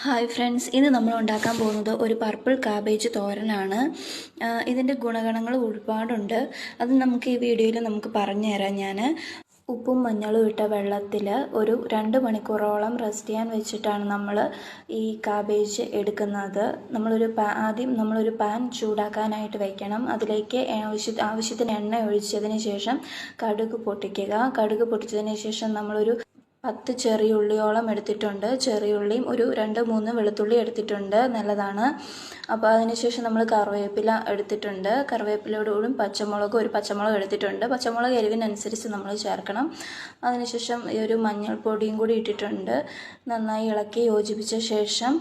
Hi friends, ഇന്ന് നമ്മൾ ഉണ്ടാക്കാൻ പോകുന്നത് ഒരു പർപ്പിൾ കാബേജ് തോരനാണ്. ഇതിൻ്റെ ഗുണഗണങ്ങൾ ഒരുപാടുണ്ട്. അത് നമുക്ക് ഈ വീഡിയോയിൽ നമുക്ക് പറഞ്ഞു തരാം. ഞാൻ ഉപ്പും മഞ്ഞളും ഇട്ട വെള്ളത്തിൽ ഒരു 2 മണിക്കൂറോളം റെസ്റ്റ് ചെയ്യാൻ വെച്ചിട്ടാണ് നമ്മൾ ഈ കാബേജ് എടുക്കുന്നത്. ആദ്യം നമ്മളൊരു പാൻ ചൂടാക്കാനായിട്ട് വയ്ക്കണം. അതിലേക്ക് ആവശ്യത്തിന് എണ്ണ ഒഴിച്ചതിന് ശേഷം കടുക് പൊട്ടിക്കുക. കടുക് പൊട്ടിച്ചതിന് ശേഷം നമ്മളൊരു 10 ചെറിയ ഉള്ളിയോളം എടുത്തിട്ടുണ്ട്. ചെറിയ ഉള്ളിയും ഒരു 2-3 വെളുത്തുള്ളി എടുത്തിട്ടുണ്ട്, നല്ലതാണ്. അപ്പോൾ അതിനുശേഷം നമ്മൾ കറിവേപ്പില എടുത്തിട്ടുണ്ട്. കറിവേപ്പിലയോടും ഒരു പച്ചമുളക് എടുത്തിട്ടുണ്ട്. പച്ചമുളക് എരിവിനനുസരിച്ച് നമ്മൾ ചേർക്കണം. അതിനുശേഷം ഒരു മഞ്ഞൾപ്പൊടിയും കൂടി ഇട്ടിട്ടുണ്ട്. നന്നായി ഇളക്കി യോജിപ്പിച്ച ശേഷം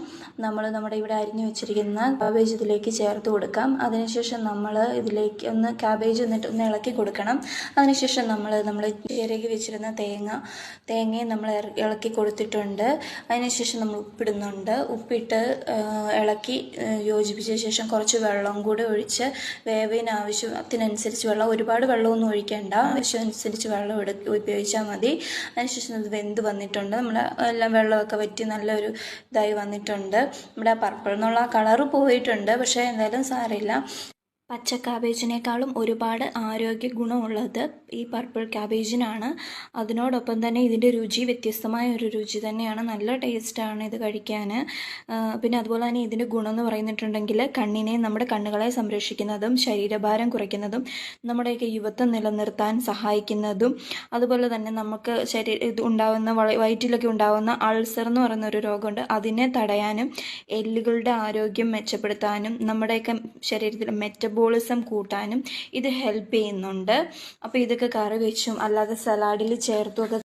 നമ്മൾ നമ്മുടെ ഇവിടെ അരിഞ്ഞു വെച്ചിരിക്കുന്ന കാബേജ് ഇതിലേക്ക് ചേർത്ത് കൊടുക്കാം. അതിനുശേഷം നമ്മൾ ഇതിലേക്ക് കാബേജ് ഒന്ന് ഇളക്കി കൊടുക്കണം. അതിനുശേഷം നമ്മൾ ചിരകി വെച്ചിരുന്ന തേങ്ങയും നമ്മൾ ഇളക്കി കൊടുത്തിട്ടുണ്ട്. അതിനുശേഷം നമ്മൾ ഉപ്പിടുന്നുണ്ട്. ഉപ്പിട്ട് ഇളക്കി യോജിപ്പിച്ച ശേഷം കുറച്ച് വെള്ളം കൂടി ഒഴിച്ച് വേവിന് ആവശ്യത്തിനനുസരിച്ച് വെള്ളം, ഒരുപാട് വെള്ളമൊന്നും ഒഴിക്കേണ്ട, ആവശ്യമനുസരിച്ച് വെള്ളം ഉപയോഗിച്ചാൽ മതി. അതിനുശേഷം അത് വെന്ത് വന്നിട്ടുണ്ട്. നമ്മൾ എല്ലാം വെള്ളമൊക്കെ വറ്റി നല്ലൊരു ഇതായി വന്നിട്ടുണ്ട്. നമ്മുടെ പർപ്പിൾ എന്നുള്ള കളറ് പോയിട്ടുണ്ട്, പക്ഷേ എന്തായാലും സാരമില്ല. പച്ച കാബേജിനേക്കാളും ഒരുപാട് ആരോഗ്യ ഗുണമുള്ളത് ഈ പർപ്പിൾ കാബേജിനാണ്. അതിനോടൊപ്പം തന്നെ ഇതിൻ്റെ രുചി വ്യത്യസ്തമായ ഒരു രുചി തന്നെയാണ്. നല്ല ടേസ്റ്റാണ് ഇത് കഴിക്കാൻ. പിന്നെ അതുപോലെ തന്നെ ഇതിൻ്റെ ഗുണം എന്ന് പറഞ്ഞിട്ടുണ്ടെങ്കിൽ നമ്മുടെ കണ്ണുകളെ സംരക്ഷിക്കുന്നതും ശരീരഭാരം കുറയ്ക്കുന്നതും നമ്മുടെയൊക്കെ യുവത്വം നിലനിർത്താൻ സഹായിക്കുന്നതും, അതുപോലെ തന്നെ നമുക്ക് വയറ്റിലൊക്കെ ഉണ്ടാകുന്ന അൾസർ എന്ന് പറയുന്ന ഒരു രോഗമുണ്ട്, അതിനെ തടയാനും എല്ലുകളുടെ ആരോഗ്യം മെച്ചപ്പെടുത്താനും നമ്മുടെയൊക്കെ ശരീരത്തിൽ മെറ്റബോളിസം കൂട്ടാനും ഇത് ഹെൽപ്പ് ചെയ്യുന്നുണ്ട്. അപ്പോൾ ഇതൊക്കെ കറി വെച്ചും അല്ലാതെ സലാഡിൽ ചേർത്തും ഒക്കെ